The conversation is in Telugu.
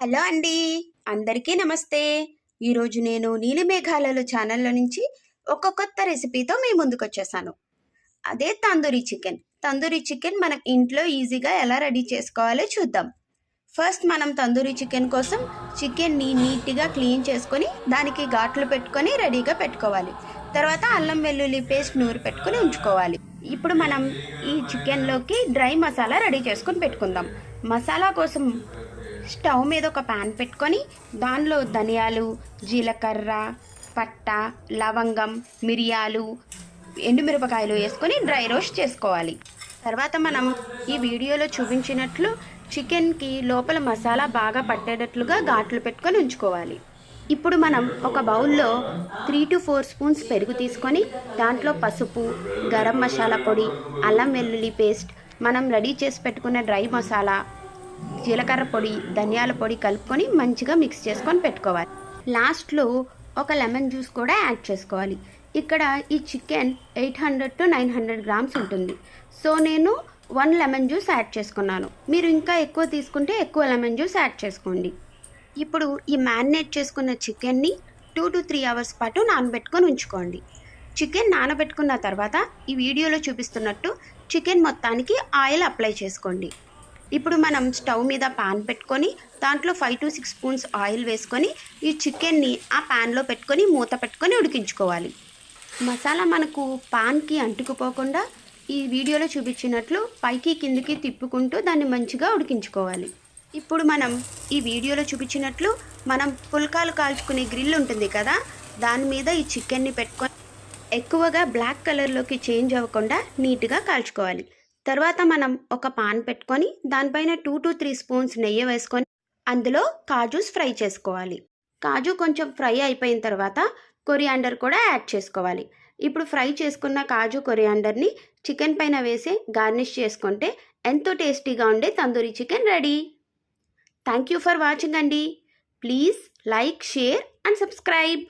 హలో అండి, అందరికీ నమస్తే. ఈరోజు నేను నీలిమేఘాలలో ఛానల్లో నుంచి ఒక కొత్త రెసిపీతో మీ ముందుకు వచ్చేసాను. అదే తందూరి చికెన్. తందూరి చికెన్ మన ఇంట్లో ఈజీగా ఎలా రెడీ చేసుకోవాలో చూద్దాం. ఫస్ట్ మనం తందూరి చికెన్ కోసం చికెన్ని నీట్గా క్లీన్ చేసుకొని దానికి ఘాట్లు పెట్టుకొని రెడీగా పెట్టుకోవాలి. తర్వాత అల్లం వెల్లుల్లి పేస్ట్ నూరు పెట్టుకొని ఉంచుకోవాలి. ఇప్పుడు మనం ఈ చికెన్లోకి డ్రై మసాలా రెడీ చేసుకొని పెట్టుకుందాం. మసాలా కోసం స్టవ్ మీద ఒక ప్యాన్ పెట్టుకొని దానిలో ధనియాలు, జీలకర్ర, పట్ట, లవంగం, మిరియాలు, ఎండుమిరపకాయలు వేసుకొని డ్రై రోస్ట్ చేసుకోవాలి. తర్వాత మనం ఈ వీడియోలో చూపించినట్లు చికెన్కి లోపల మసాలా బాగా పట్టేటట్లుగా ఘాట్లు పెట్టుకొని ఉంచుకోవాలి. ఇప్పుడు మనం ఒక బౌల్లో 3 to 4 స్పూన్స్ పెరుగు తీసుకొని దాంట్లో పసుపు, గరం మసాలా పొడి, అల్లం వెల్లుల్లి పేస్ట్, మనం రెడీ చేసి పెట్టుకున్న డ్రై మసాలా, జీలకర్ర పొడి, ధనియాల పొడి కలుపుకొని మంచిగా మిక్స్ చేసుకొని పెట్టుకోవాలి. లాస్ట్లో ఒక లెమన్ జ్యూస్ కూడా యాడ్ చేసుకోవాలి. ఇక్కడ ఈ చికెన్ 800 to 900 గ్రామ్స్ ఉంటుంది. సో నేను 1 లెమన్ జ్యూస్ యాడ్ చేసుకున్నాను. మీరు ఇంకా ఎక్కువ తీసుకుంటే ఎక్కువ లెమన్ జ్యూస్ యాడ్ చేసుకోండి. ఇప్పుడు ఈ మ్యారినేట్ చేసుకున్న చికెన్ని 2 to 3 అవర్స్ పాటు నానబెట్టుకొని ఉంచుకోండి. చికెన్ నానబెట్టుకున్న తర్వాత ఈ వీడియోలో చూపిస్తున్నట్టు చికెన్ మొత్తానికి ఆయిల్ అప్లై చేసుకోండి. ఇప్పుడు మనం స్టవ్ మీద పాన్ పెట్టుకొని దాంట్లో 5 to 6 స్పూన్స్ ఆయిల్ వేసుకొని ఈ చికెన్ని ఆ పాన్లో పెట్టుకొని మూత పెట్టుకొని ఉడికించుకోవాలి. మసాలా మనకు పాన్కి అంటుకుపోకుండా ఈ వీడియోలో చూపించినట్లు పైకి కిందికి తిప్పుకుంటూ దాన్ని మంచిగా ఉడికించుకోవాలి. ఇప్పుడు మనం ఈ వీడియోలో చూపించినట్లు మనం పుల్కాలు కాల్చుకునే గ్రిల్ ఉంటుంది కదా, దాని మీద ఈ చికెన్ని పెట్టుకొని ఎక్కువగా బ్లాక్ కలర్లోకి చేంజ్ అవ్వకుండా నీట్గా కాల్చుకోవాలి. తర్వాత మనం ఒక పాన్ పెట్టుకొని దానిపైన 2 to 3 స్పూన్స్ నెయ్యి వేసుకొని అందులో కాజూస్ ఫ్రై చేసుకోవాలి. కాజు కొంచెం ఫ్రై అయిపోయిన తర్వాత కొరియాండర్ కూడా యాడ్ చేసుకోవాలి. ఇప్పుడు ఫ్రై చేసుకున్న కాజు కొరియాండర్ని చికెన్ పైన వేసి గార్నిష్ చేసుకుంటే ఎంతో టేస్టీగా ఉండే tandoori chicken ready. Thank you for watching అండి. Please like, share and subscribe.